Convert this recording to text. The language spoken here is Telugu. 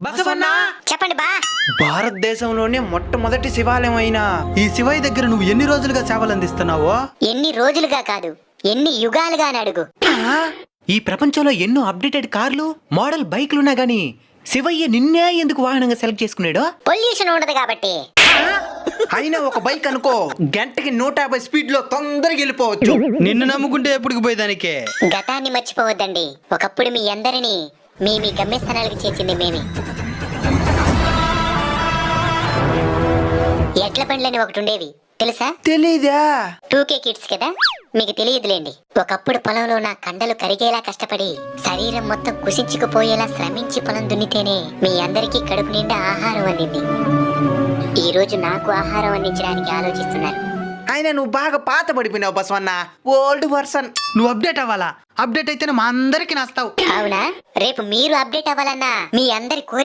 బసవన్న చెప్పండి బా. భారతదేశంలోనే మొట్టమొదటి శివాలయం అయిన ఈ శివయ్య దగ్గర నువ్వు ఎన్ని రోజులుగా సేవలు అందిస్తున్నావో? ఎన్ని రోజులుగా కాదు, ఎన్ని యుగాలుగా అని అడుగు. ఈ ప్రపంచంలో ఎన్నో అప్డేటెడ్ కార్లు, మోడల్ బైక్లున్నా గానీ శివయ్య నిన్నే ఎందుకు వాహనంగా సెలెక్ట్ చేసుకున్నాడో? పొల్యూషన్ ఉండదు కాబట్టి. అయినా ఒక బైక్ అనుకో, గంటకి 150 స్పీడ్ లో తొందరగా వెళ్ళిపోవచ్చు. నిన్ను నమ్ముకుంటే ఎప్పుడు పోయేదానికే. గతాన్ని మర్చిపోవద్దండి. ఒకప్పుడు మీ అందరినీ మీ గమ్యస్థానాలకు చేర్చింది మేమే. ఎడ్ల బండ్లని ఒకటి ఉండేవి, తెలుసా? తెలీదా? 2K కిడ్స్ కదా, మీకు తెలియదులేండి. ఒకప్పుడు పొలంలో నా కండలు కరిగేలా కష్టపడి శరీరం మొత్తం కుసించుకుపోయేలా శ్రమించి పొలం దున్నితేనే మీ అందరికీ కడుపు నిండా ఆహారం అందింది. ఈ రోజు నాకు ఆహారం అందించడానికి ఆలోచిస్తున్నారు. అయినా నువ్వు బాగా పాత పడిపోయినావు బసవన్న, ఓల్డ్ పర్సన్. నువ్వు అప్డేట్ అవ్వాలా? అప్డేట్ అయితేనే మా అందరికి నస్తావు. అవునా? రేపు మీరు అప్డేట్ అవ్వాలన్నా మీ అందరి